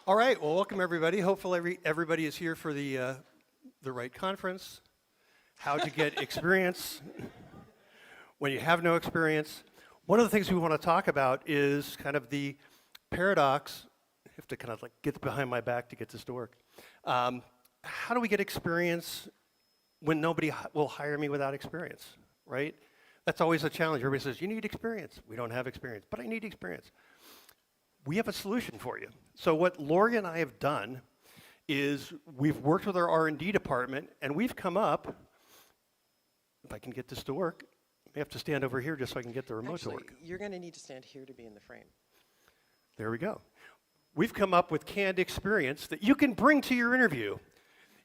All right, well, welcome everybody. Hopefully everybody is here for the right conference. How to get experience when you have no experience. One of the things we want to talk about is kind of the paradox. I have to kind of like get behind my back to get this to work. How do we get experience when nobody will hire me without experience, right? That's always a challenge. Everybody says, you need experience. We don't have experience, but I need experience. We have a solution for you. So what Lori and I have done is we've worked with our R&D department, and we've come up, if I can get this to work, I have to stand over here just so I can get the remote to work. You're going to need to stand here to be in the frame. There we go. We've come up with canned experience that you can bring to your interview.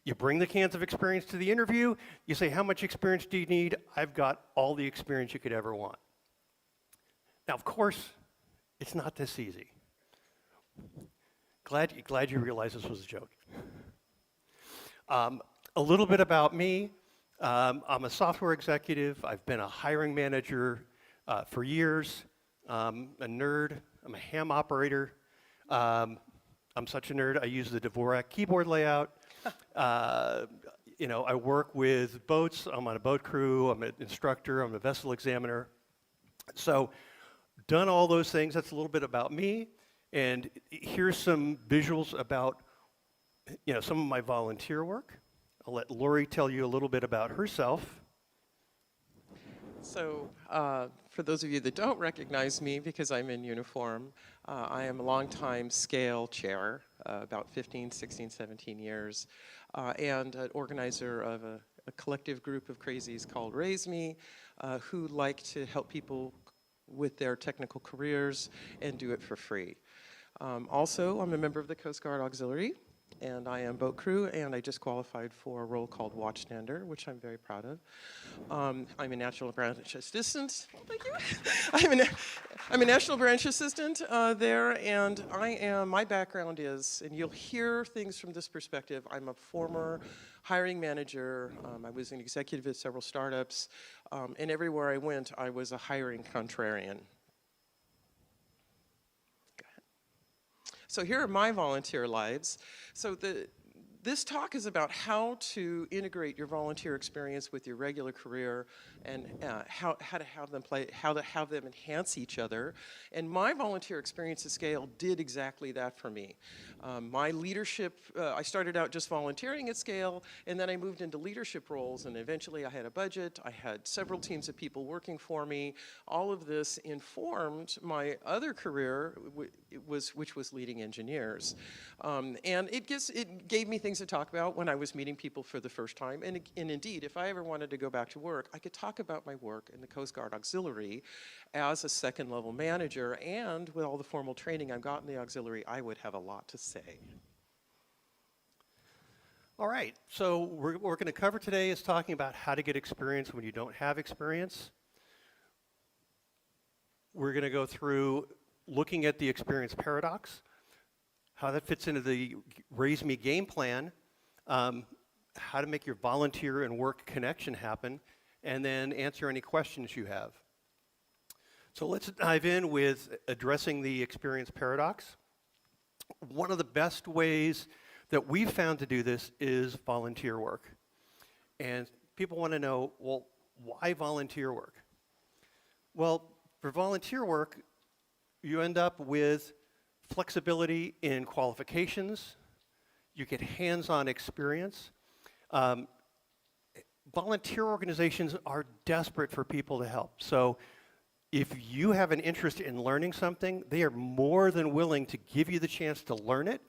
You bring the cans of experience to the interview. You say, how much experience do you need? I've got all the experience you could ever want. Now, of course, it's not this easy. Glad you realized this was a joke. A little bit about me. I'm a software executive. I've been a hiring manager for years. I'm a nerd. I'm a ham operator. I'm such a nerd. I use the Dvorak keyboard layout. I work with boats. I'm on a boat crew. I'm an instructor. I'm a vessel examiner. So, done all those things. That's a little bit about me. And here's some visuals about, some of my volunteer work. I'll let Lori tell you a little bit about herself. So, for those of you that don't recognize me because I'm in uniform, I am a longtime scale chair, about 15, 16, 17 years, and an organizer of a collective group of crazies called Raise Me, who like to help people with their technical careers and do it for free. Also, I'm a member of the Coast Guard Auxiliary, and I am boat crew, and I just qualified for a role called watchstander, which I'm very proud of. I'm a National Branch Assistant. Thank you. I'm a National Branch Assistant there, and my background is, and you'll hear things from this perspective, I'm a former hiring manager. I was an executive at several startups, and everywhere I went, I was a hiring contrarian. So here are my volunteer lives. So this talk is about how to integrate your volunteer experience with your regular career and how to have them enhance each other. And my volunteer experience at Scale did exactly that for me. My leadership, I started out just volunteering at Scale, and then I moved into leadership roles, and eventually I had a budget. I had several teams of people working for me. All of this informed my other career, which was leading engineers. And it gave me things to talk about when I was meeting people for the first time. And indeed, if I ever wanted to go back to work, I could talk about my work in the Coast Guard Auxiliary as a second level manager, and with all the formal training I've got in the auxiliary, I would have a lot to say. All right, so what we're going to cover today is talking about how to get experience when you don't have experience. We're going to go through looking at the experience paradox, how that fits into the Raise Me game plan, how to make your volunteer and work connection happen, and then answer any questions you have. So let's dive in with addressing the experience paradox. One of the best ways that we've found to do this is volunteer work. And people want to know, well, why volunteer work? Well, for volunteer work, you end up with flexibility in qualifications. You get hands-on experience. Volunteer organizations are desperate for people to help. So if you have an interest in learning something, they are more than willing to give you the chance to learn it,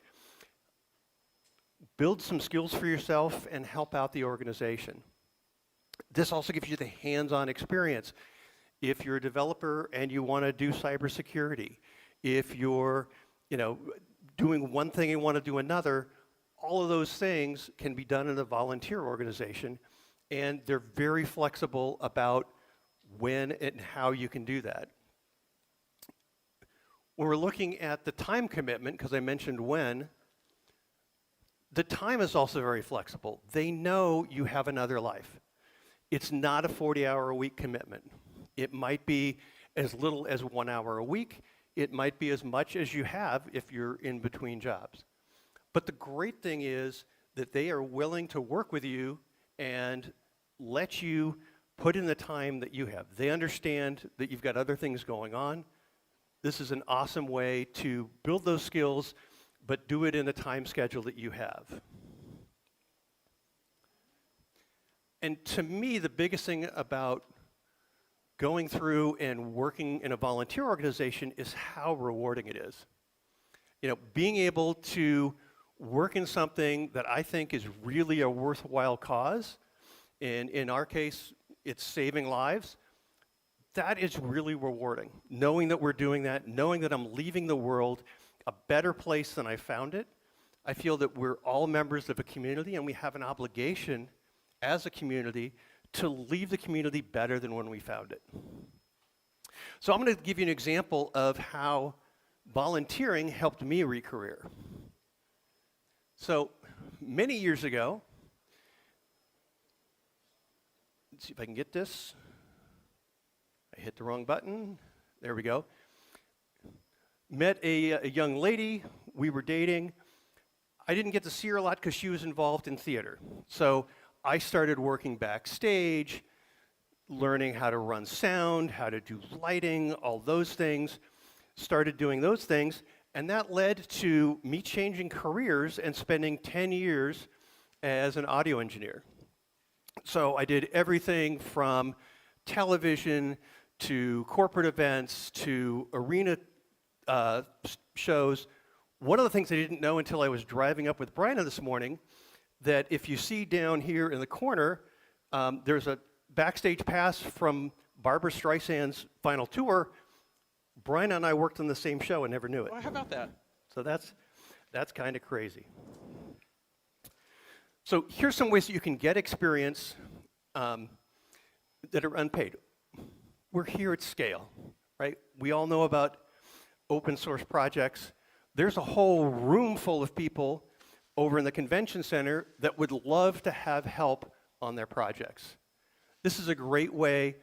build some skills for yourself, and help out the organization. This also gives you the hands-on experience. If you're a developer and you want to do cybersecurity, if you're doing one thing and want to do another, all of those things can be done in a volunteer organization, and they're very flexible about when and how you can do that. When we're looking at the time commitment, because I mentioned when, the time is also very flexible. They know you have another life. It's not a 40-hour-a-week commitment. It might be as little as 1 hour a week. It might be as much as you have if you're in between jobs. But the great thing is that they are willing to work with you and let you put in the time that you have. They understand that you've got other things going on. This is an awesome way to build those skills, but do it in the time schedule that you have. And to me, the biggest thing about going through and working in a volunteer organization is how rewarding it is. You know, being able to work in something that I think is really a worthwhile cause, and in our case, it's saving lives, that is really rewarding. Knowing that we're doing that, knowing that I'm leaving the world a better place than I found it. I feel that we're all members of a community and we have an obligation as a community to leave the community better than when we found it. So I'm going to give you an example of how volunteering helped me re-career. So many years ago, let's see if I can get this. I hit the wrong button. There we go. Met a young lady. We were dating. I didn't get to see her a lot because she was involved in theater. So I started working backstage, learning how to run sound, how to do lighting, all those things. Started doing those things, and that led to me changing careers and spending 10 years as an audio engineer. So I did everything from television to corporate events to arena shows. One of the things I didn't know until I was driving up with Brian this morning, that if you see down here in the corner, there's a backstage pass from Barbra Streisand's final tour. Brian and I worked on the same show and never knew it. Well, how about that? So that's kind of crazy. So here's some ways that you can get experience that are unpaid. We're here at scale, right? We all know about open source projects. There's a whole room full of people over in the convention center that would love to have help on their projects. This is a great way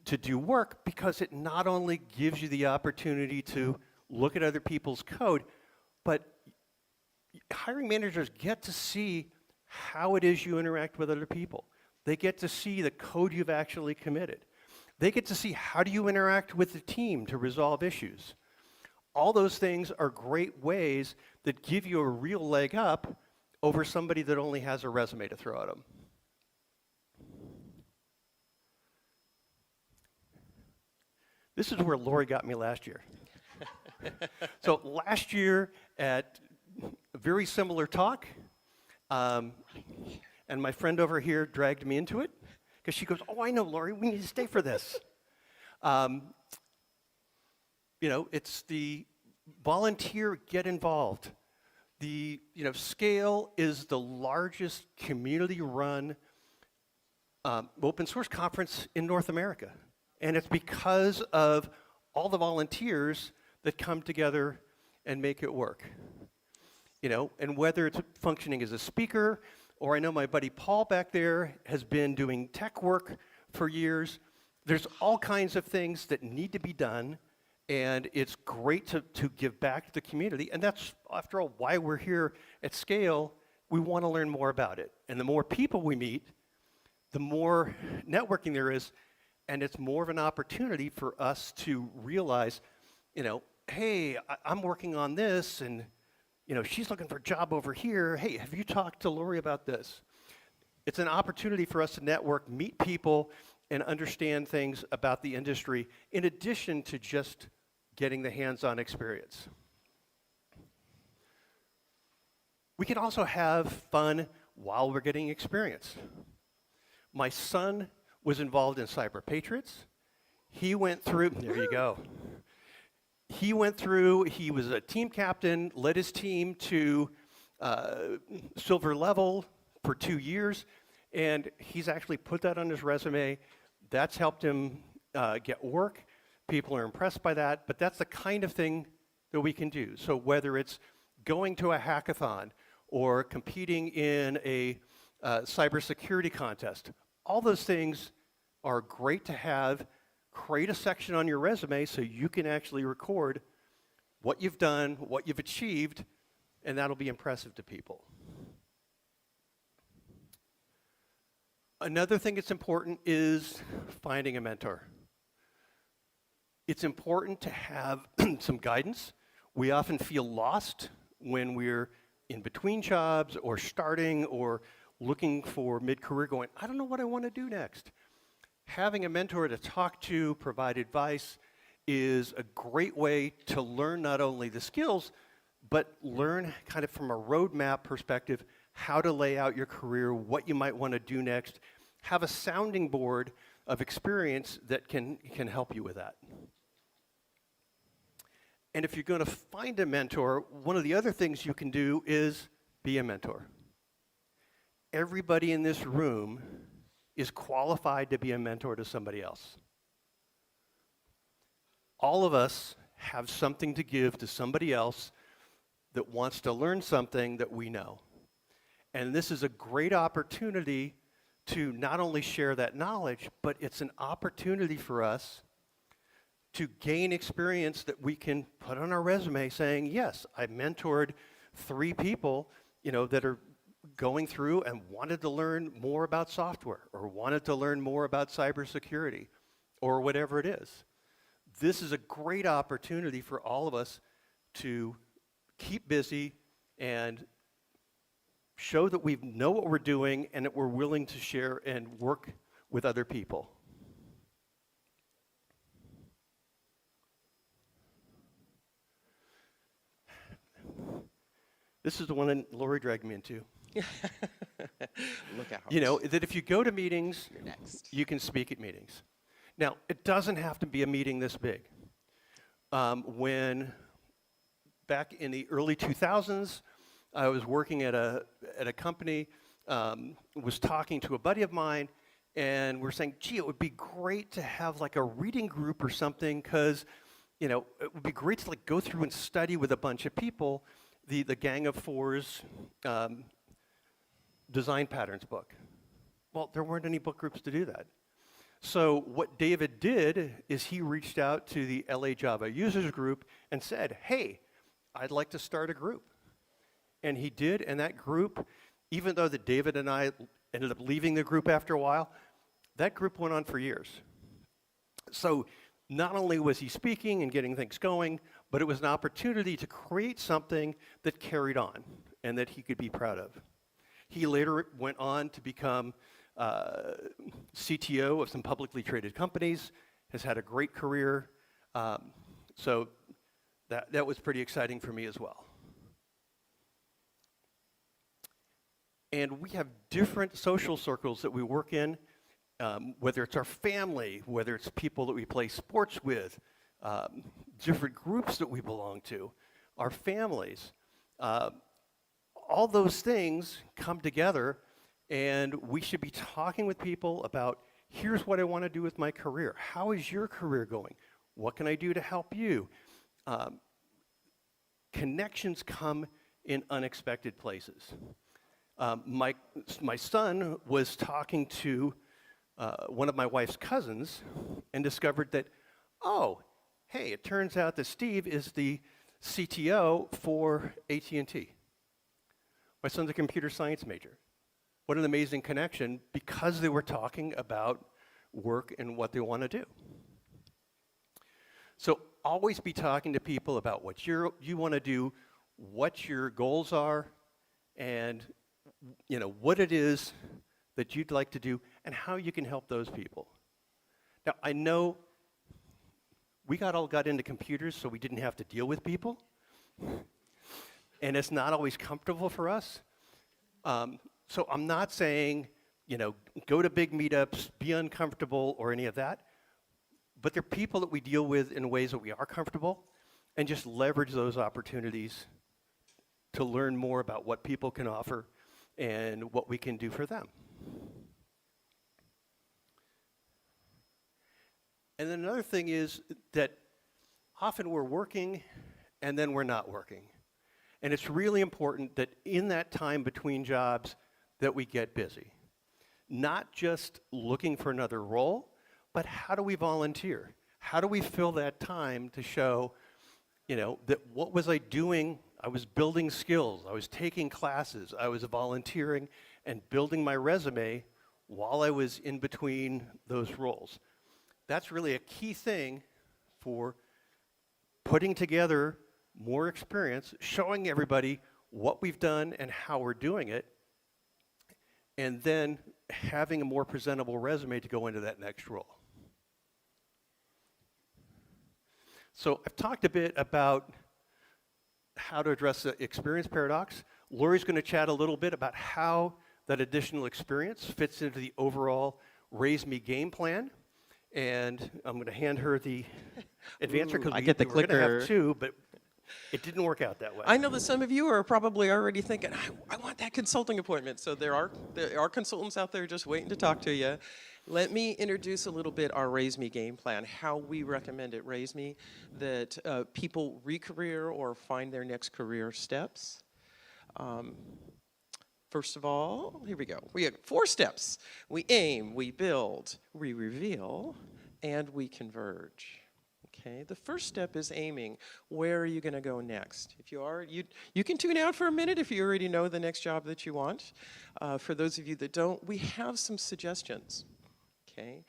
to do work because it not only gives you the opportunity to look at other people's code, but hiring managers get to see how it is you interact with other people. They get to see the code you've actually committed. They get to see how do you interact with the team to resolve issues. All those things are great ways that give you a real leg up over somebody that only has a resume to throw at them. This is where Lori got me last year. So last year at a very similar talk, and my friend over here dragged me into it because she goes, "Oh, I know, Lori, we need to stay for this." You know, it's the volunteer, get involved. The Scale is the largest community-run open source conference in North America. And it's because of all the volunteers that come together and make it work. You know, and whether it's functioning as a speaker, or I know my buddy Paul back there has been doing tech work for years. There's all kinds of things that need to be done, and it's great to give back to the community. And that's, after all, why we're here at Scale. We want to learn more about it. And the more people we meet, the more networking there is, and it's more of an opportunity for us to realize, hey, I'm working on this, and she's looking for a job over here. Hey, have you talked to Lori about this? It's an opportunity for us to network, meet people, and understand things about the industry, in addition to just getting the hands-on experience. We can also have fun while we're getting experience. My son was involved in Cyber Patriots. He went through, there you go. He was a team captain, led his team to silver level for 2 years, and he's actually put that on his resume. That's helped him get work. People are impressed by that, but that's the kind of thing that we can do. So whether it's going to a hackathon or competing in a cybersecurity contest, all those things are great to have. Create a section on your resume so you can actually record what you've done, what you've achieved, and that'll be impressive to people. Another thing that's important is finding a mentor. It's important to have some guidance. We often feel lost when we're in between jobs or starting or looking for mid-career going, I don't know what I want to do next. Having a mentor to talk to, provide advice, is a great way to learn not only the skills, but learn kind of from a roadmap perspective how to lay out your career, what you might want to do next. Have a sounding board of experience that can help you with that. And if you're going to find a mentor, one of the other things you can do is be a mentor. Everybody in this room is qualified to be a mentor to somebody else. All of us have something to give to somebody else that wants to learn something that we know. And this is a great opportunity to not only share that knowledge, but it's an opportunity for us to gain experience that we can put on our resume saying, yes, I mentored 3 people, that are going through and wanted to learn more about software or wanted to learn more about cybersecurity or whatever it is. This is a great opportunity for all of us to keep busy and show that we know what we're doing and that we're willing to share and work with other people. This is the one that Lori dragged me into. Look out. That if you go to meetings, You're next. you can speak at meetings. Now, it doesn't have to be a meeting this big. When back in the early 2000s, I was working at a company, was talking to a buddy of mine, and we're saying, gee, it would be great to have like a reading group or something, because it would be great to like go through and study with a bunch of people the Gang of Four's design patterns book. Well, there weren't any book groups to do that. So what David did is he reached out to the LA Java users group and said, hey, I'd like to start a group. And he did, and that group, even though that David and I ended up leaving the group after a while, that group went on for years. So not only was he speaking and getting things going, but it was an opportunity to create something that carried on and that he could be proud of. He later went on to become CTO of some publicly traded companies, has had a great career. So that was pretty exciting for me as well. And we have different social circles that we work in, whether it's our family, whether it's people that we play sports with, different groups that we belong to, our families. All those things come together, and we should be talking with people about, here's what I want to do with my career. How is your career going? What can I do to help you? Connections come in unexpected places. My son was talking to one of my wife's cousins and discovered that, oh, hey, it turns out that Steve is the CTO for AT&T. My son's a computer science major. What an amazing connection, because they were talking about work and what they want to do. So always be talking to people about what you want to do, what your goals are, and what it is that you'd like to do and how you can help those people. Now, I know we all got into computers so we didn't have to deal with people. And it's not always comfortable for us. So I'm not saying, go to big meetups, be uncomfortable or any of that. But they're people that we deal with in ways that we are comfortable, and just leverage those opportunities to learn more about what people can offer and what we can do for them. And then another thing is that often we're working and then we're not working. And it's really important that in that time between jobs that we get busy. Not just looking for another role, but how do we volunteer? How do we fill that time to show, that what was I doing I was building skills, I was taking classes, I was volunteering and building my resume while I was in between those roles. That's really a key thing for putting together more experience, showing everybody what we've done and how we're doing it, and then having a more presentable resume to go into that next role. So I've talked a bit about how to address the experience paradox. Lori's going to chat a little bit about how that additional experience fits into the overall Raise Me game plan. And I'm going to hand her the advancer because I get the we were going to clicker. have two, but it didn't work out that way. I know that some of you are probably already thinking, I want that consulting appointment. So there are consultants out there just waiting to talk to you. Let me introduce a little bit our Raise Me game plan, how we recommend at Raise Me that people re-career or find their next career steps. First of all, here we go. We have 4 steps. We aim, we build, we reveal, and we converge. Okay, the first step is aiming. Where are you going to go next? If you are, you can tune out for a minute if you already know the next job that you want. For those of you that don't, we have some suggestions. Okay,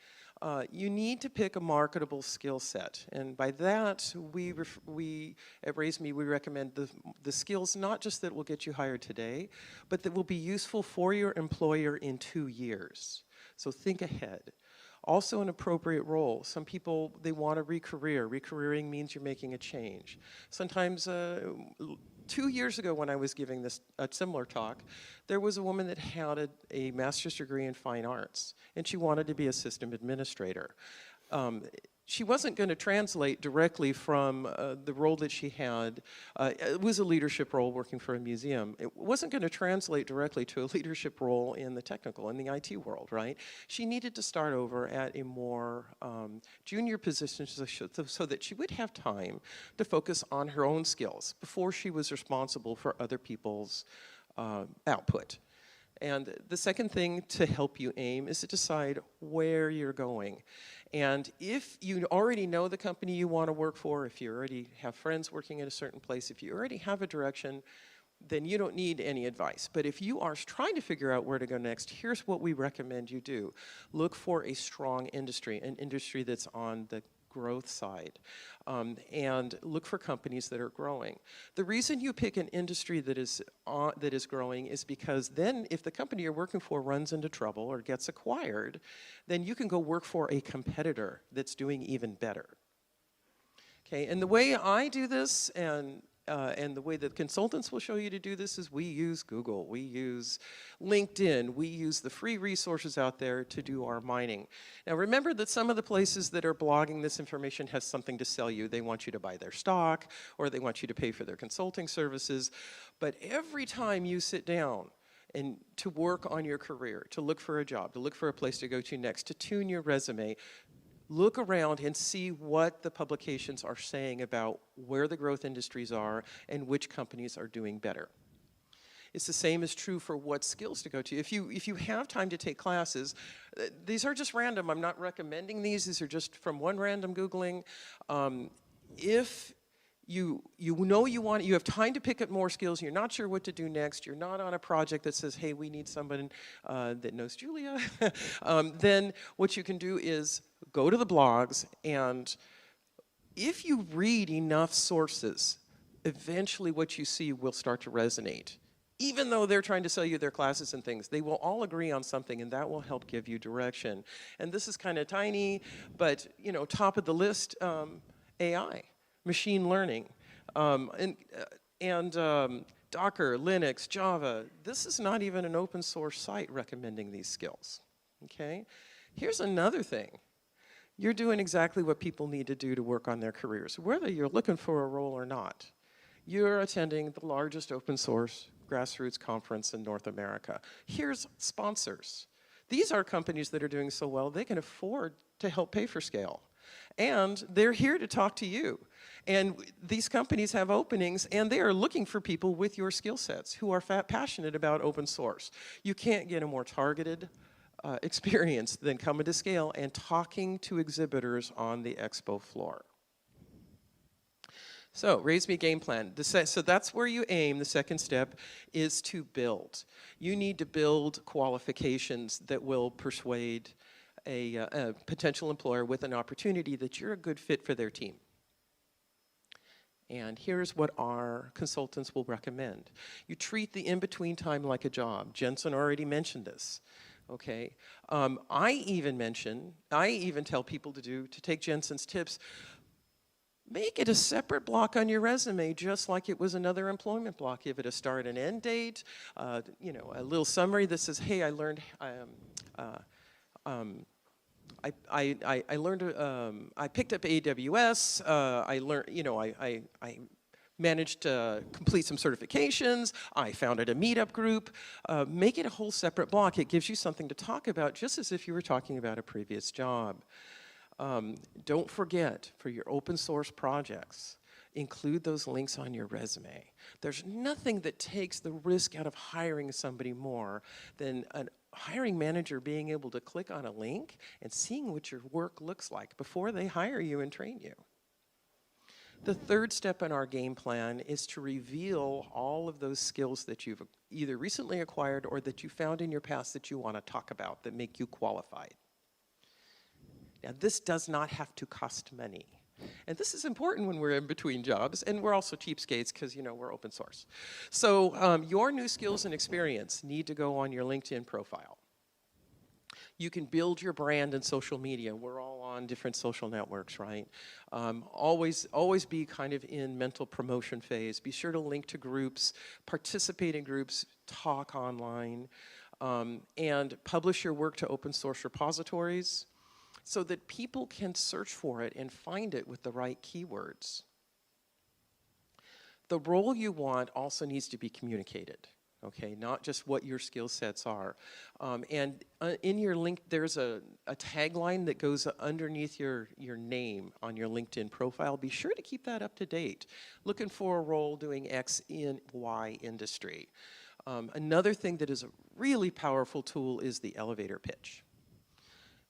you need to pick a marketable skill set, and by that we at Raise Me we recommend the skills not just that will get you hired today, but that will be useful for your employer in 2 years. So think ahead. Also an appropriate role. Some people, they want to re-career. Re-careering means you're making a change. Sometimes, 2 years ago when I was giving a similar talk, there was a woman that had a master's degree in fine arts, and she wanted to be a system administrator. She wasn't going to translate directly from the role that she had. It was a leadership role working for a museum. It wasn't going to translate directly to a leadership role in the technical, in the IT world, right? She needed to start over at a more junior position so that she would have time to focus on her own skills before she was responsible for other people's output. And the second thing to help you aim is to decide where you're going. And if you already know the company you want to work for, if you already have friends working at a certain place, if you already have a direction, then you don't need any advice. But if you are trying to figure out where to go next, here's what we recommend you do. Look for a strong industry, an industry that's on the growth side, and look for companies that are growing. The reason you pick an industry that is growing is because then if the company you're working for runs into trouble or gets acquired, then you can go work for a competitor that's doing even better. Okay, and the way I do this and the way that consultants will show you to do this is we use Google, we use LinkedIn, we use the free resources out there to do our mining. Now remember that some of the places that are blogging this information have something to sell you. They want you to buy their stock or they want you to pay for their consulting services. But every time you sit down and to work on your career, to look for a job, to look for a place to go to next, to tune your resume, look around and see what the publications are saying about where the growth industries are and which companies are doing better. It's the same is true for what skills to go to. If you have time to take classes, these are just random. I'm not recommending these. These are just from one random Googling. If you know you have time to pick up more skills, you're not sure what to do next, you're not on a project that says, hey, we need someone that knows Julia, then what you can do is go to the blogs, and if you read enough sources, eventually what you see will start to resonate. Even though they're trying to sell you their classes and things, they will all agree on something, and that will help give you direction. And this is kind of tiny, but top of the list, AI. Machine learning, and Docker, Linux, Java. This is not even an open source site recommending these skills, okay? Here's another thing. You're doing exactly what people need to do to work on their careers, whether you're looking for a role or not. You're attending the largest open source grassroots conference in North America. Here's sponsors. These are companies that are doing so well, they can afford to help pay for scale. And they're here to talk to you. And these companies have openings, and they are looking for people with your skill sets who are passionate about open source. You can't get a more targeted experience than coming to scale and talking to exhibitors on the expo floor. So, raise me game plan. So that's where you aim. The second step is to build. You need to build qualifications that will persuade a potential employer with an opportunity that you're a good fit for their team. And here's what our consultants will recommend. You treat the in-between time like a job. Jensen already mentioned this. Okay, I even tell people to take Jensen's tips. Make it a separate block on your resume, just like it was another employment block. Give it a start and end date, a little summary that says, "Hey, I learned, I learned, I picked up AWS. I learned, I managed to complete some certifications. I founded a meetup group." Make it a whole separate block. It gives you something to talk about, just as if you were talking about a previous job. Don't forget, for your open source projects, include those links on your resume. There's nothing that takes the risk out of hiring somebody more than a hiring manager being able to click on a link and seeing what your work looks like before they hire you and train you. The third step in our game plan is to reveal all of those skills that you've either recently acquired or that you found in your past that you want to talk about that make you qualified. Now, this does not have to cost money. And this is important when we're in between jobs, and we're also cheapskates because, we're open source. So your new skills and experience need to go on your LinkedIn profile. You can build your brand in social media. We're all on different social networks, right? Always be kind of in mental promotion phase. Be sure to link to groups, participate in groups, talk online, and publish your work to open source repositories, so that people can search for it and find it with the right keywords. The role you want also needs to be communicated, okay? Not just what your skill sets are. And in your link, there's a tagline that goes underneath your name on your LinkedIn profile. Be sure to keep that up to date. Looking for a role doing X in Y industry. Another thing that is a really powerful tool is the elevator pitch.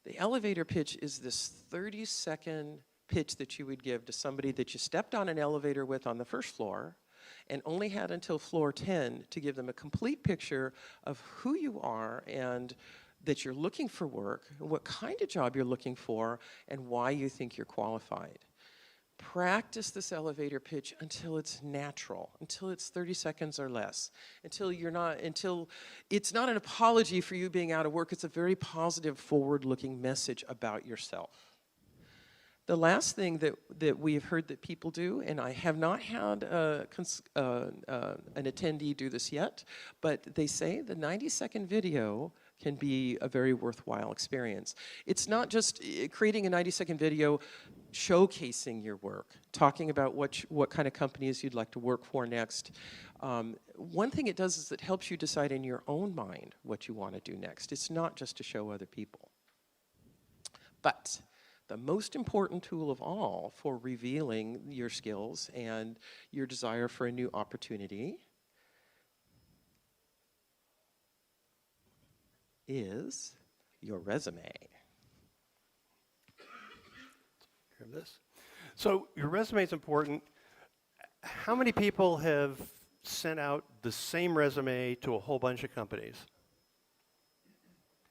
The elevator pitch is this 30-second pitch that you would give to somebody that you stepped on an elevator with on the first floor and only had until floor 10 to give them a complete picture of who you are and that you're looking for work, what kind of job you're looking for, and why you think you're qualified. Practice this elevator pitch until it's natural, until it's 30 seconds or less, until it's not an apology for you being out of work. It's a very positive, forward-looking message about yourself. The last thing that we have heard that people do, and I have not had an attendee do this yet, but they say the 90-second video can be a very worthwhile experience. It's not just creating a 90-second video showcasing your work, talking about what kind of companies you'd like to work for next. One thing it does is it helps you decide in your own mind what you want to do next. It's not just to show other people. But the most important tool of all for revealing your skills and your desire for a new opportunity is your resume. Grab this. So your resume is important. How many people have sent out the same resume to a whole bunch of companies?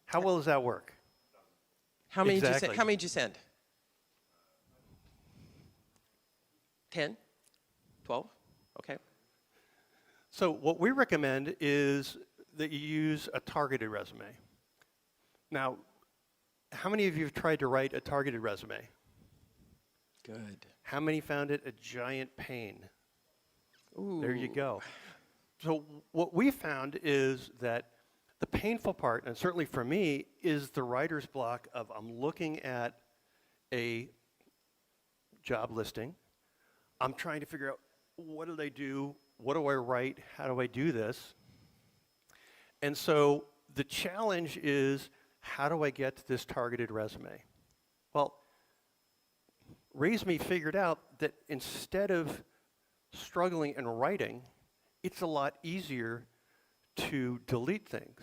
How well does that work? How many Exactly. did you send? 10? 12? Okay. So what we recommend is that you use a targeted resume. Now, how many of you have tried to write a targeted resume? Good. How many found it a giant pain? Ooh. There you go. So what we found is that the painful part, and certainly for me, is the writer's block of I'm looking at a job listing. I'm trying to figure out what do they do? What do I write? How do I do this? And so the challenge is, how do I get to this targeted resume? Well, RaiseMe figured out that instead of struggling and writing, it's a lot easier to delete things.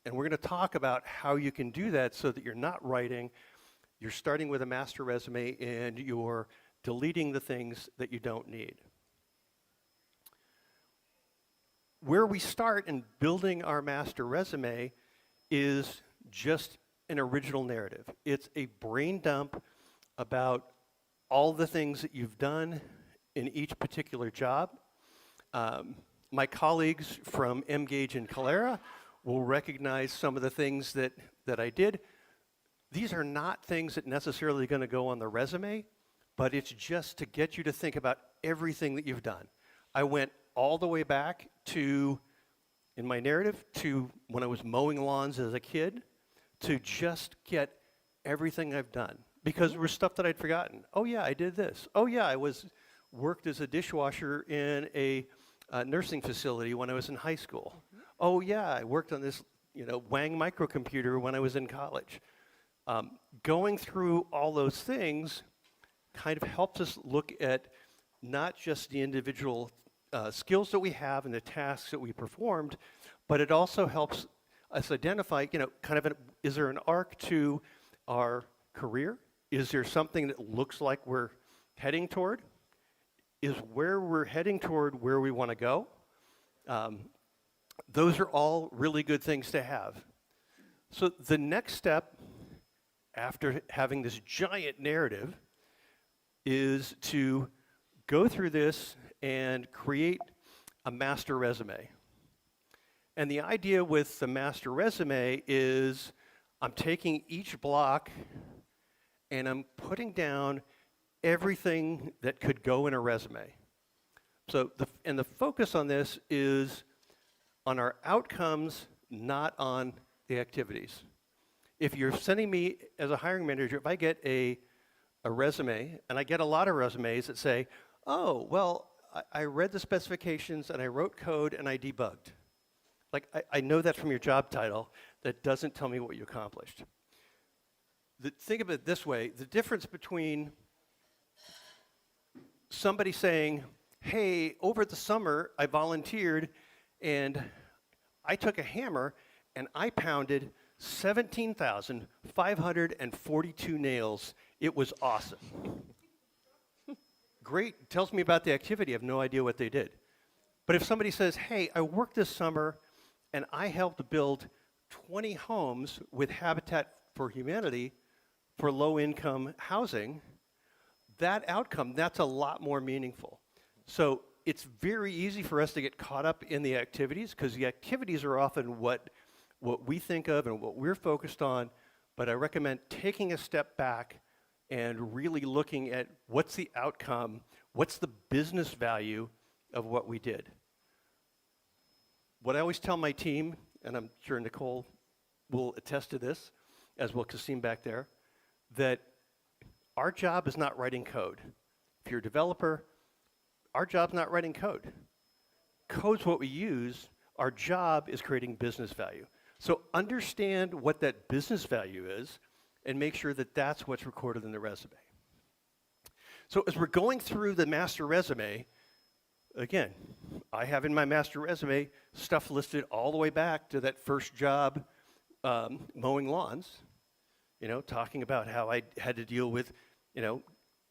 And we're going to talk about how you can do that so that you're not writing, you're starting with a master resume and you're deleting the things that you don't need. Where we start in building our master resume is just an original narrative. It's a brain dump about all the things that you've done in each particular job. My colleagues from Mgage and Calera will recognize some of the things that I did. These are not things that necessarily going to go on the resume, but it's just to get you to think about everything that you've done. I went all the way back to, in my narrative, to when I was mowing lawns as a kid, to just get everything I've done. Because there was stuff that I'd forgotten. Oh yeah, I did this. Oh yeah, I worked as a dishwasher in a nursing facility when I was in high school. Oh yeah, I worked on this, Wang microcomputer when I was in college. Going through all those things kind of helps us look at not just the individual skills that we have and the tasks that we performed, but it also helps us identify, is there an arc to our career? Is there something that looks like we're heading toward? Is where we're heading toward where we want to go? Those are all really good things to have. So the next step after having this giant narrative is to go through this and create a master resume. And the idea with the master resume is I'm taking each block and I'm putting down everything that could go in a resume. So the focus on this is on our outcomes, not on the activities. If you're sending me, as a hiring manager, if I get a resume, and I get a lot of resumes that say, oh, well, I read the specifications and I wrote code and I debugged. Like, I know that from your job title. That doesn't tell me what you accomplished. Think of it this way. The difference between somebody saying, hey, over the summer, I volunteered and I took a hammer and I pounded 17,542 nails. It was awesome. Great, tells me about the activity. I have no idea what they did. But if somebody says, hey, I worked this summer and I helped build 20 homes with Habitat for Humanity for low-income housing, that outcome, that's a lot more meaningful. So it's very easy for us to get caught up in the activities because the activities are often what we think of and what we're focused on, but I recommend taking a step back and really looking at what's the outcome, what's the business value of what we did. What I always tell my team, and I'm sure Nicole will attest to this, as will Kasim back there, that our job is not writing code. If you're a developer, our job's not writing code. Code's what we use. Our job is creating business value. So understand what that business value is and make sure that that's what's recorded in the resume. So as we're going through the master resume, again, I have in my master resume stuff listed all the way back to that first job mowing lawns, talking about how I had to deal with,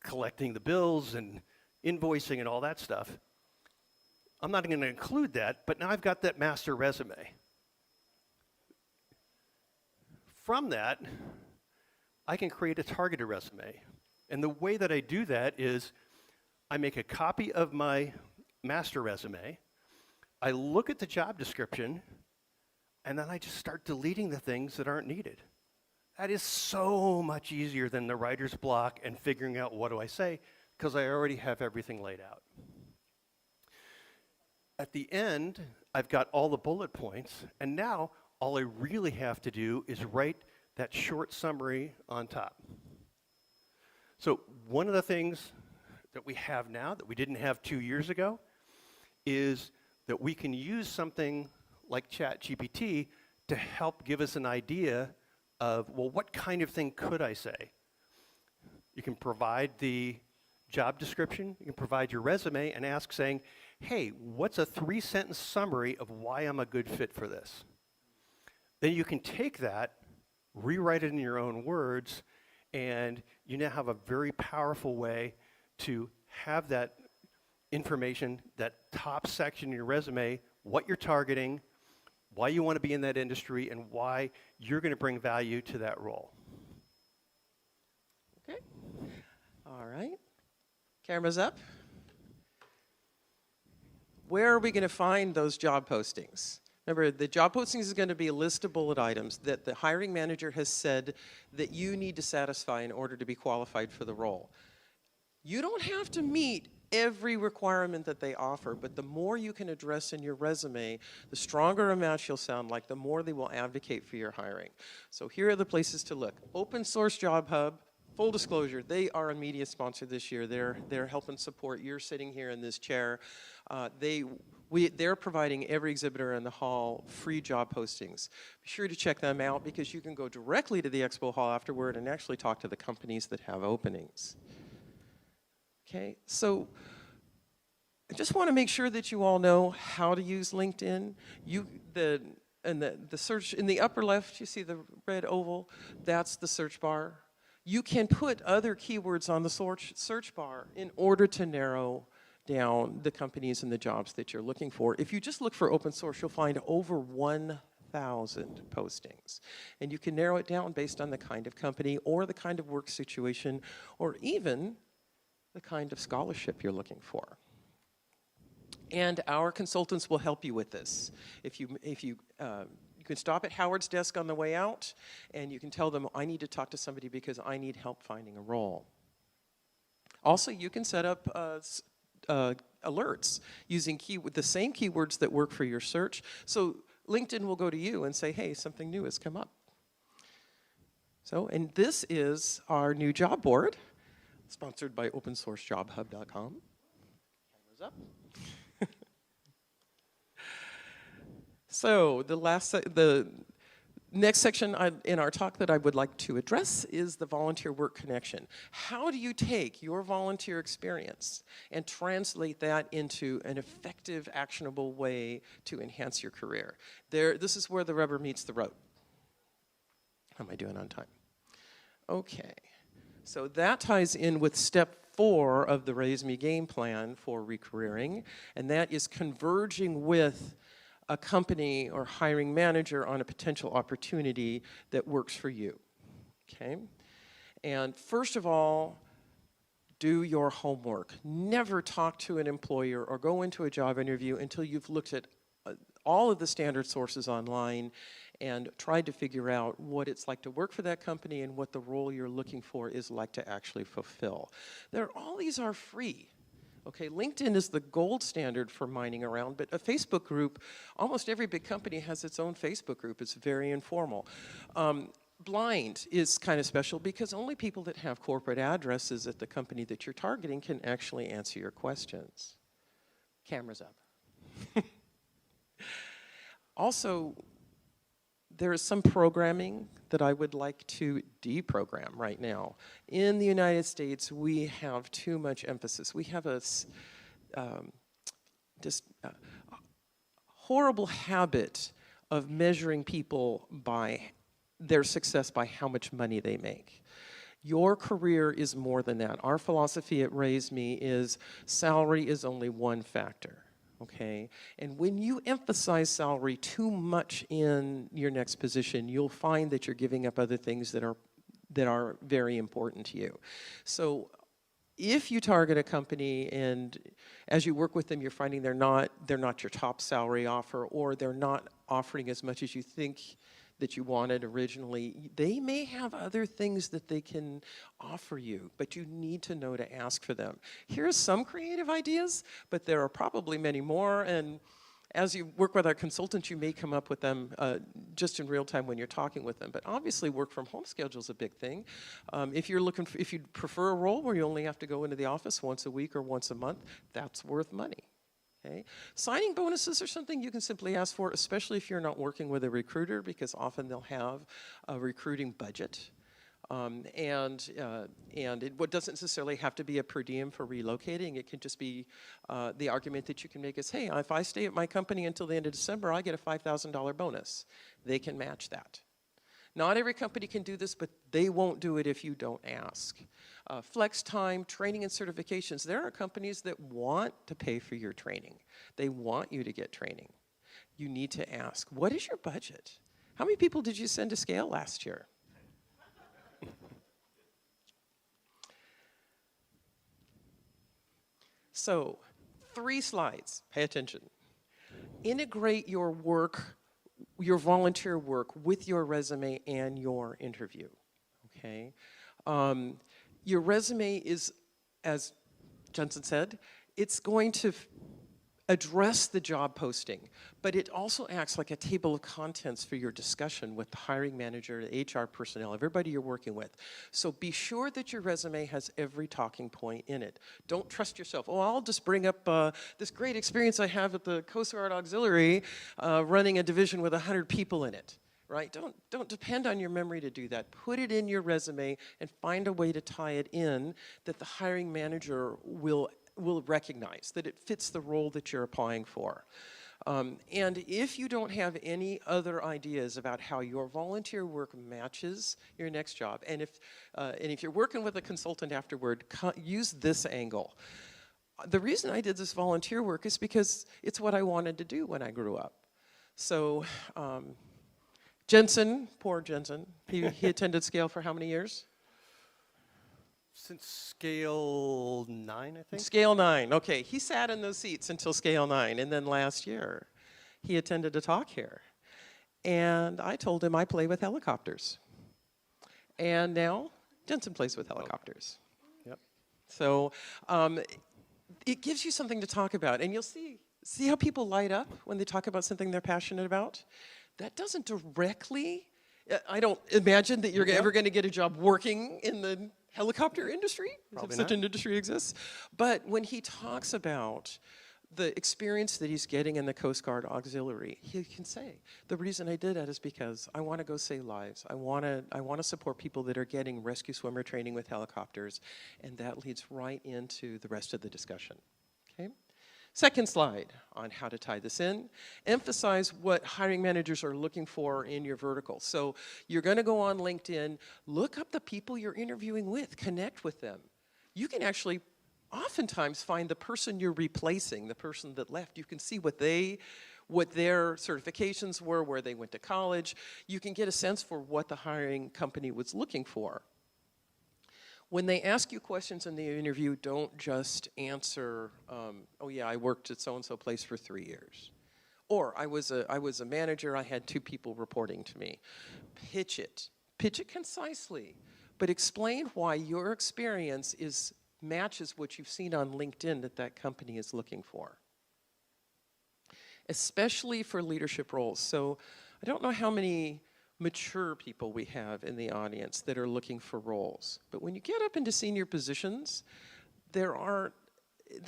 collecting the bills and invoicing and all that stuff. I'm not going to include that, but now I've got that master resume. From that, I can create a targeted resume. And the way that I do that is I make a copy of my master resume, I look at the job description, and then I just start deleting the things that aren't needed. That is so much easier than the writer's block and figuring out what do I say, because I already have everything laid out. At the end, I've got all the bullet points, and now all I really have to do is write that short summary on top. So one of the things that we have now that we didn't have 2 years ago is that we can use something like ChatGPT to help give us an idea of, well, what kind of thing could I say? You can provide the job description, you can provide your resume and ask saying, hey, what's a 3-sentence summary of why I'm a good fit for this? Then you can take that, rewrite it in your own words, and you now have a very powerful way to have that information, that top section in your resume, what you're targeting, why you want to be in that industry, and why you're going to bring value to that role. Okay. All right. Cameras up. Where are we going to find those job postings? Remember, the job postings is going to be a list of bullet items that the hiring manager has said that you need to satisfy in order to be qualified for the role. You don't have to meet every requirement that they offer, but the more you can address in your resume, the stronger a match you'll sound like, the more they will advocate for your hiring. So here are the places to look. Open Source Job Hub, full disclosure, they are a media sponsor this year. They're helping support. You're sitting here in this chair. They're providing every exhibitor in the hall free job postings. Be sure to check them out because you can go directly to the expo hall afterward and actually talk to the companies that have openings. Okay, so I just want to make sure that you all know how to use LinkedIn. The search in the upper left, you see the red oval, that's the search bar. You can put other keywords on the search bar in order to narrow down the companies and the jobs that you're looking for. If you just look for open source, you'll find over 1,000 postings. And you can narrow it down based on the kind of company or the kind of work situation or even the kind of scholarship you're looking for. And our consultants will help you with this. You can stop at Howard's desk on the way out, and you can tell them, I need to talk to somebody because I need help finding a role. Also, you can set up alerts using the same keywords that work for your search. So LinkedIn will go to you and say, hey, something new has come up. So, and this is our new job board, sponsored by opensourcejobhub.com. Cameras up. So the next section in our talk that I would like to address is the volunteer work connection. How do you take your volunteer experience and translate that into an effective, actionable way to enhance your career? This is where the rubber meets the road. How am I doing on time? Okay. So that ties in with step 4 of the Raise Me game plan for recareering, and that is converging with a company or hiring manager on a potential opportunity that works for you, okay? And first of all, do your homework. Never talk to an employer or go into a job interview until you've looked at all of the standard sources online and tried to figure out what it's like to work for that company and what the role you're looking for is like to actually fulfill. All these are free. Okay, LinkedIn is the gold standard for mining around, but a Facebook group, almost every big company has its own Facebook group. It's very informal. Blind is kind of special because only people that have corporate addresses at the company that you're targeting can actually answer your questions. Cameras up. Also, there is some programming that I would like to deprogram right now. In the United States, we have too much emphasis. We have a horrible habit of measuring people by their success by how much money they make. Your career is more than that. Our philosophy at Raise Me is salary is only one factor. Okay, and when you emphasize salary too much in your next position, you'll find that you're giving up other things that are very important to you. So if you target a company and as you work with them, you're finding they're not your top salary offer, or they're not offering as much as you think that you wanted originally, they may have other things that they can offer you, but you need to know to ask for them. Here's some creative ideas, but there are probably many more, and as you work with our consultants, you may come up with them just in real time when you're talking with them. But obviously, work from home schedule is a big thing. If you prefer a role where you only have to go into the office once a week or once a month, that's worth money. Okay. Signing bonuses are something you can simply ask for, especially if you're not working with a recruiter, because often they'll have a recruiting budget. And it doesn't necessarily have to be a per diem for relocating. It can just be the argument that you can make is, hey, if I stay at my company until the end of December, I get a $5,000 bonus. They can match that. Not every company can do this, but they won't do it if you don't ask. Flex time, training and certifications. There are companies that want to pay for your training. They want you to get training. You need to ask, what is your budget? How many people did you send to Scale last year? So, 3 slides, pay attention. Integrate your work, your volunteer work with your resume and your interview, okay? Your resume is, as Jensen said, it's going to address the job posting, but it also acts like a table of contents for your discussion with the hiring manager, the HR personnel, everybody you're working with. So be sure that your resume has every talking point in it. Don't trust yourself. Oh, I'll just bring up this great experience I have at the Coast Guard Auxiliary running a division with 100 people in it. Right? Don't depend on your memory to do that. Put it in your resume and find a way to tie it in that the hiring manager will recognize, that it fits the role that you're applying for. And if you don't have any other ideas about how your volunteer work matches your next job, and if you're working with a consultant afterward, use this angle. The reason I did this volunteer work is because it's what I wanted to do when I grew up. So Jensen, poor Jensen, he attended Scale for how many years? Since Scale 9, I think? Scale 9, okay. He sat in those seats until Scale 9, and then last year, he attended a talk here. And I told him I play with helicopters. And now, Jensen plays with helicopters. Yep. So, it gives you something to talk about, and you'll see how people light up when they talk about something they're passionate about? That doesn't directly, I don't imagine that you're ever going to get a job working in the helicopter industry, if such an industry exists. But when he talks about the experience that he's getting in the Coast Guard Auxiliary, he can say, the reason I did that is because I want to go save lives. I want to support people that are getting rescue swimmer training with helicopters, and that leads right into the rest of the discussion. Okay? Second slide on how to tie this in. Emphasize what hiring managers are looking for in your vertical. So you're going to go on LinkedIn, look up the people you're interviewing with, connect with them. You can actually oftentimes find the person you're replacing, the person that left. You can see what their certifications were, where they went to college. You can get a sense for what the hiring company was looking for. When they ask you questions in the interview, don't just answer, oh yeah, I worked at so-and-so place for 3 years. Or I was a manager, I had 2 people reporting to me. Pitch it concisely, but explain why your experience matches what you've seen on LinkedIn that company is looking for. Especially for leadership roles. So I don't know how many mature people we have in the audience that are looking for roles. But when you get up into senior positions, the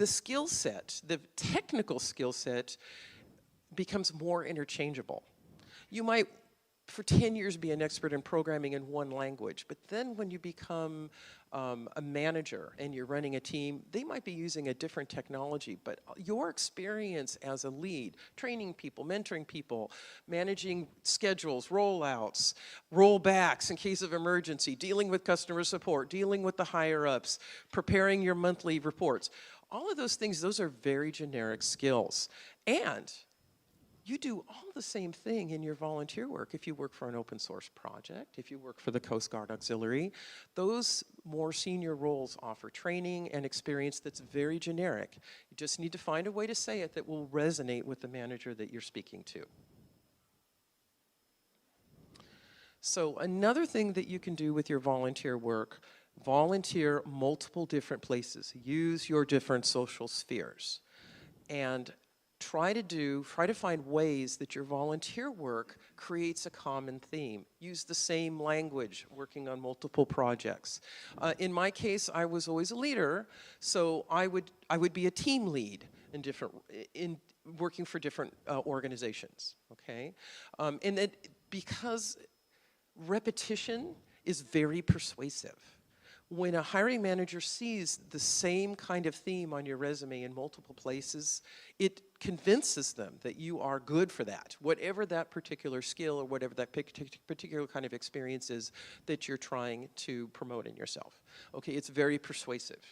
skill set, the technical skill set becomes more interchangeable. You might, for 10 years, be an expert in programming in one language, but then when you become a manager and you're running a team, they might be using a different technology, but your experience as a lead, training people, mentoring people, managing schedules, rollouts, rollbacks in case of emergency, dealing with customer support, dealing with the higher-ups, preparing your monthly reports, all of those things, those are very generic skills. And you do all the same thing in your volunteer work if you work for an open source project, if you work for the Coast Guard Auxiliary. Those more senior roles offer training and experience that's very generic. You just need to find a way to say it that will resonate with the manager that you're speaking to. So another thing that you can do with your volunteer work, volunteer multiple different places. Use your different social spheres. And try to find ways that your volunteer work creates a common theme. Use the same language working on multiple projects. In my case, I was always a leader, so I would be a team lead in working for different organizations, okay? And that because repetition is very persuasive. When a hiring manager sees the same kind of theme on your resume in multiple places, it convinces them that you are good for that, whatever that particular skill or whatever that particular kind of experience is that you're trying to promote in yourself. Okay, it's very persuasive.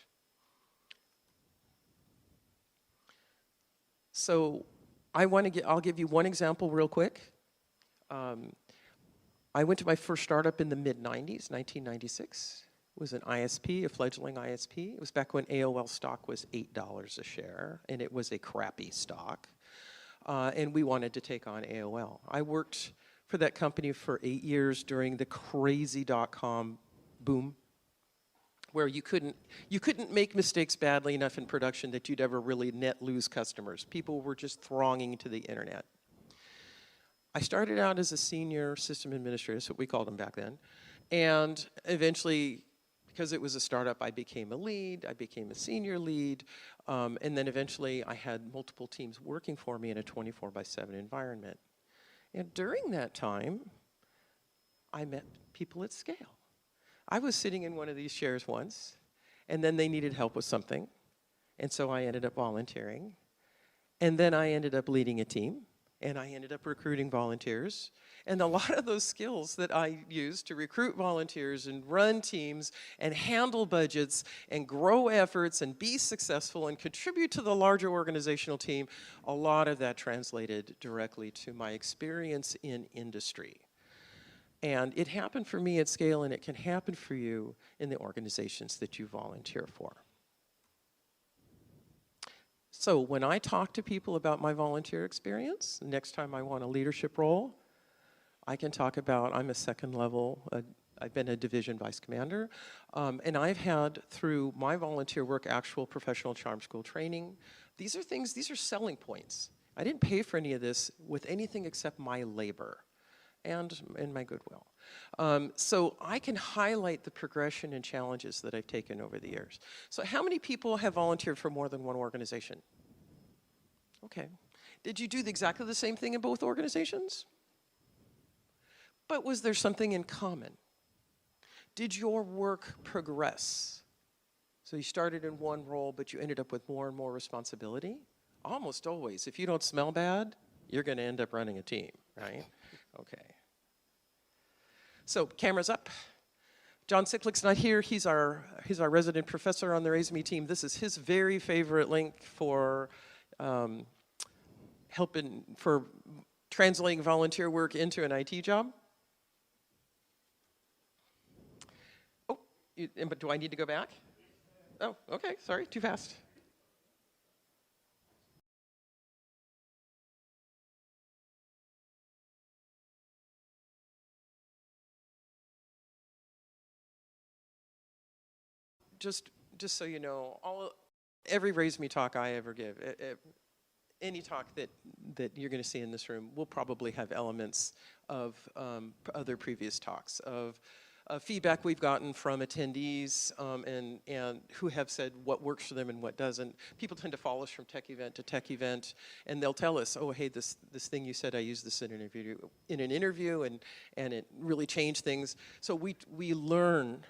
So I'll give you one example real quick. I went to my first startup in the mid-90s, 1996. It was an ISP, a fledgling ISP. It was back when AOL stock was $8 a share, and it was a crappy stock. And we wanted to take on AOL. I worked for that company for 8 years during the crazy dot-com boom, where you couldn't make mistakes badly enough in production that you'd ever really net lose customers. People were just thronging to the internet. I started out as a senior system administrator, that's what we called them back then, and eventually, because it was a startup, I became a lead, I became a senior lead, and then eventually I had multiple teams working for me in a 24/7 environment. And during that time, I met people at scale. I was sitting in one of these chairs once, and then they needed help with something, and so I ended up volunteering, and then I ended up leading a team, and I ended up recruiting volunteers. And a lot of those skills that I used to recruit volunteers and run teams and handle budgets and grow efforts and be successful and contribute to the larger organizational team, a lot of that translated directly to my experience in industry. And it happened for me at scale, and it can happen for you in the organizations that you volunteer for. So when I talk to people about my volunteer experience, next time I want a leadership role, I can talk about, I'm a second level, I've been a division vice commander, and I've had, through my volunteer work, actual professional charm school training. These are selling points. I didn't pay for any of this with anything except my labor and my goodwill. So I can highlight the progression and challenges that I've taken over the years. So how many people have volunteered for more than one organization? Okay. Did you do exactly the same thing in both organizations? But was there something in common? Did your work progress? So you started in one role, but you ended up with more and more responsibility? Almost always. If you don't smell bad, you're going to end up running a team, right? Okay. So cameras up. John Sicklick's not here. He's our resident professor on the Raise Me team. This is his very favorite link for translating volunteer work into an IT job. Oh, but do I need to go back? Oh, okay, sorry, too fast. Just so you know, every Raise Me talk I ever give, any talk that you're going to see in this room will probably have elements of other previous talks, of feedback we've gotten from attendees and who have said what works for them and what doesn't. People tend to follow us from tech event to tech event, and they'll tell us, oh, hey, this thing you said, I used this in an interview, and it really changed things. So we learn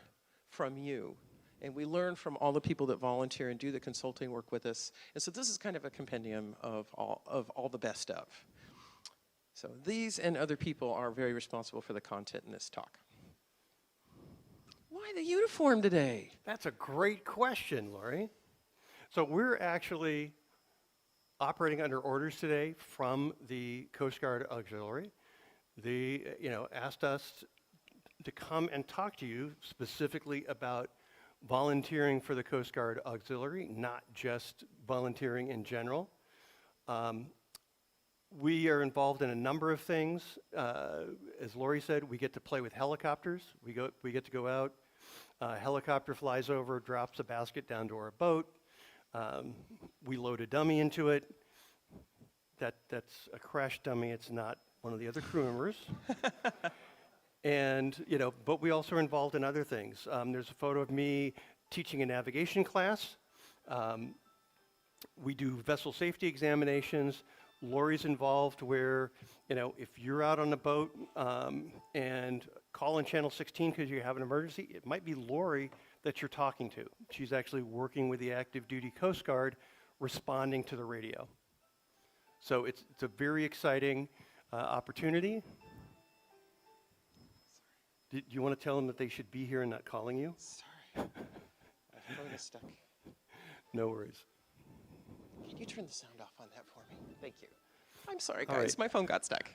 from you. And we learn from all the people that volunteer and do the consulting work with us. And so this is kind of a compendium of all the best of. So these and other people are very responsible for the content in this talk. Why the uniform today? That's a great question, Lori. So we're actually operating under orders today from the Coast Guard Auxiliary. They, asked us to come and talk to you specifically about volunteering for the Coast Guard Auxiliary, not just volunteering in general. We are involved in a number of things. As Lori said, we get to play with helicopters. We get to go out. A helicopter flies over, drops a basket down to our boat. We load a dummy into it. That's a crash dummy. It's not one of the other crew members. And, but we also are involved in other things. There's a photo of me teaching a navigation class. We do vessel safety examinations. Lori's involved where, if you're out on a boat and call in channel 16 because you have an emergency, it might be Lori that you're talking to. She's actually working with the active duty Coast Guard, responding to the radio. So it's a very exciting opportunity. Do you want to tell them that they should be here and not calling you? Sorry. My phone is stuck. No worries. Can you turn the sound off on that for me? Thank you. I'm sorry, All guys. right. My phone got stuck.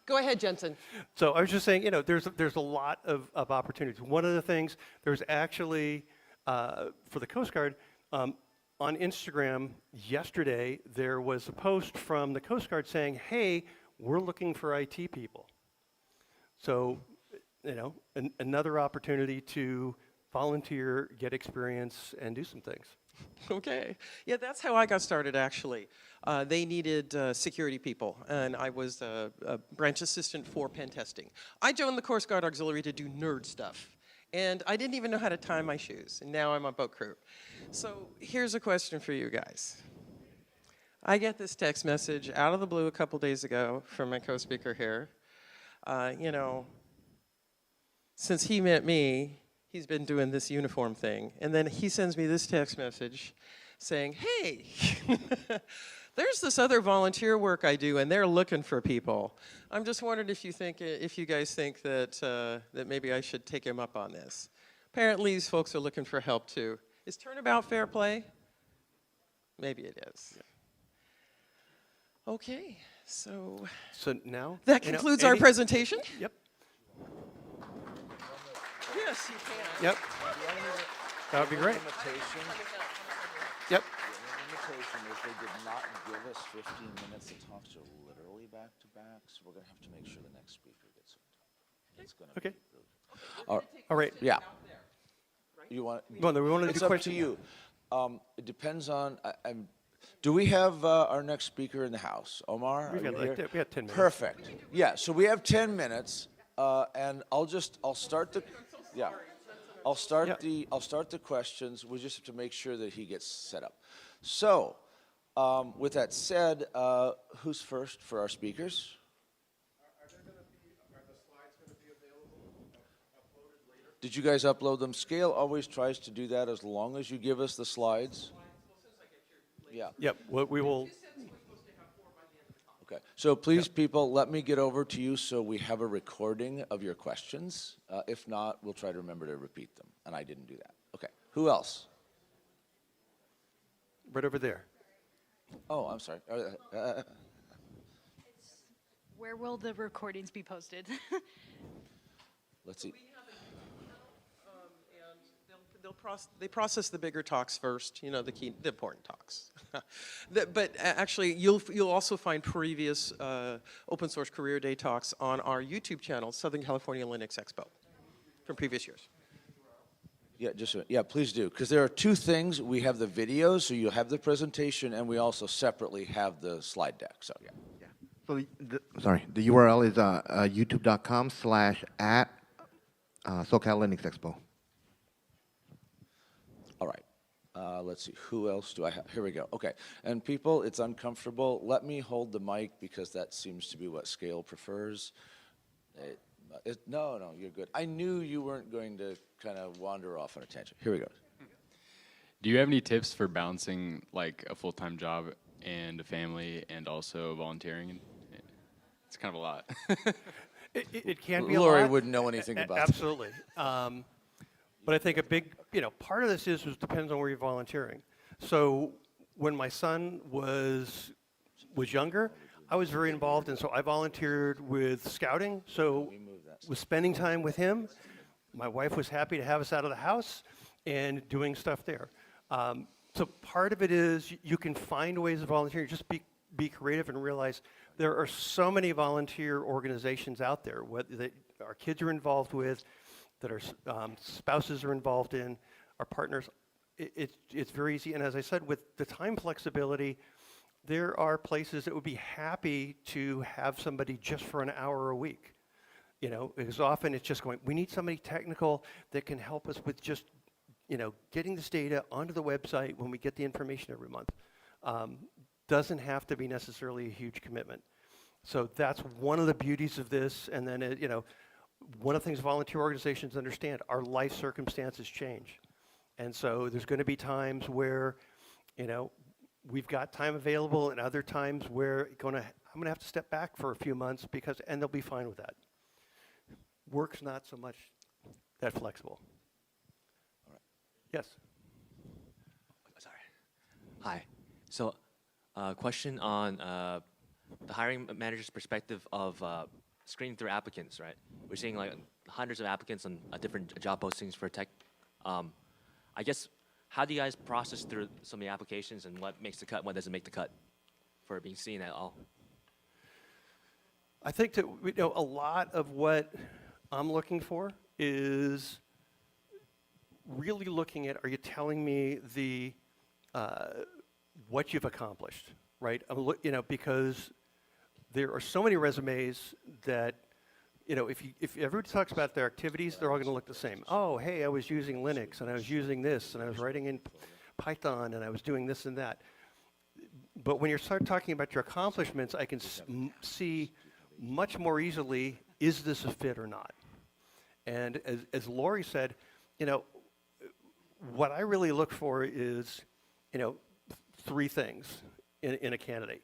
Go ahead, Jensen. So I was just saying, there's a lot of opportunities. One of the things, there's actually, for the Coast Guard, on Instagram yesterday, there was a post from the Coast Guard saying, hey, we're looking for IT people. So, another opportunity to volunteer, get experience, and do some things. Okay. Yeah, that's how I got started, actually. They needed security people, and I was a branch assistant for pen testing. I joined the Coast Guard Auxiliary to do nerd stuff, and I didn't even know how to tie my shoes, and now I'm on boat crew. So here's a question for you guys. I get this text message out of the blue a couple days ago from my co-speaker here. Since he met me, he's been doing this uniform thing. And then he sends me this text message saying, hey, there's this other volunteer work I do, and they're looking for people. I'm just wondering if you guys think that maybe I should take him up on this. Apparently, these folks are looking for help, too. Is turnabout fair play? Maybe it is. Yeah. Okay, so now? that concludes our presentation. Yep. Yes, you can. Yep. That would be great. Limitation, Yep. the limitation is they did not give us 15 minutes to talk, so literally back to back, so we're gonna have to make sure the next speaker gets some time. It's gonna Okay. be really. All right. Yeah. You want? Well, no, we want to It's do up to questions. you. It depends on, do we have our next speaker in the house? Omar, We've are got you like here? we got 10 minutes. Perfect. Yeah, so we have 10 minutes, and I'll start the, yeah. I'll start the questions. We just have to make sure that he gets set up. So, with that said, who's first for our speakers? Are the slides going to be available, uploaded later? Did you guys upload them? Scale always tries to do that as long as you give us the slides. Yeah. Yep. We will. Okay. So please, people, let me get over to you so we have a recording of your questions. If not, we'll try to remember to repeat them. And I didn't do that. Okay. Who else? Right over there. Oh, I'm sorry. Where will the recordings be posted? Let's see. They process the bigger talks first, the important talks. But actually, you'll also find previous Open Source Career Day talks on our YouTube channel, Southern California Linux Expo, from previous years. Yeah, please do. Because there are two things. We have the videos, so you'll have the presentation, and we also separately have the slide deck. So, yeah. So, the URL is youtube.com/at SoCal Linux Expo. All right. Let's see. Who else do I have? Here we go. Okay. And people, it's uncomfortable. Let me hold the mic because that seems to be what Scale prefers. No, you're good. I knew you weren't going to kind of wander off on a tangent. Here we go. Do you have any tips for balancing like a full-time job and a family and also volunteering? It's kind of a lot. It can be a Lori lot. wouldn't know anything about that. Absolutely. But I think a big, part of this depends on where you're volunteering. So when my son was younger, I was very involved, and so I volunteered with scouting. So was spending time with him. My wife was happy to have us out of the house and doing stuff there. So part of it is you can find ways of volunteering. Just be creative and realize there are so many volunteer organizations out there that our kids are involved with, that our spouses are involved in, our partners. It's very easy. And as I said, with the time flexibility, there are places that would be happy to have somebody just for an hour a week. Because often it's just going, we need somebody technical that can help us with just, getting this data onto the website when we get the information every month. Doesn't have to be necessarily a huge commitment. So that's one of the beauties of this. And then, one of the things volunteer organizations understand, our life circumstances change. And so there's going to be times where, we've got time available, and other times where I'm going to have to step back for a few months and they'll be fine with that. Work's not so much that flexible. Yes. Sorry. Hi. So, question on the hiring manager's perspective of screening through applicants, right? We're seeing like hundreds of applicants on different job postings for tech. I guess, how do you guys process through some of the applications, and what makes the cut, what doesn't make the cut for being seen at all? I think that a lot of what I'm looking for is really looking at, are you telling me what you've accomplished, right? Because there are so many resumes that, if everybody talks about their activities, they're all going to look the same. Oh, hey, I was using Linux, and I was using this, and I was writing in Python, and I was doing this and that. But when you start talking about your accomplishments, I can see much more easily, is this a fit or not? And as Lori said, what I really look for is, three things in a candidate.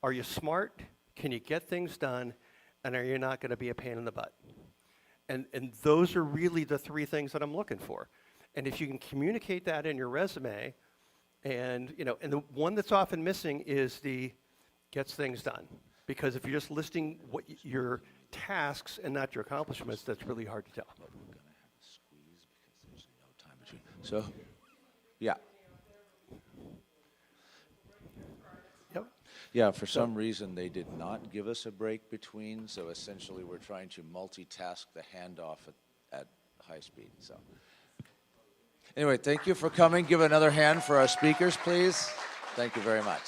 Are you smart? Can you get things done? And are you not going to be a pain in the butt? And those are really the three things that I'm looking for. And if you can communicate that in your resume, and and the one that's often missing is the gets things done. Because if you're just listing your tasks and not your accomplishments, that's really hard to tell. So, yeah. Yep. Yeah, for some reason, they did not give us a break between, so essentially, we're trying to multitask the handoff at high speed, so. Anyway, thank you for coming. Give another hand for our speakers, please. Thank you very much.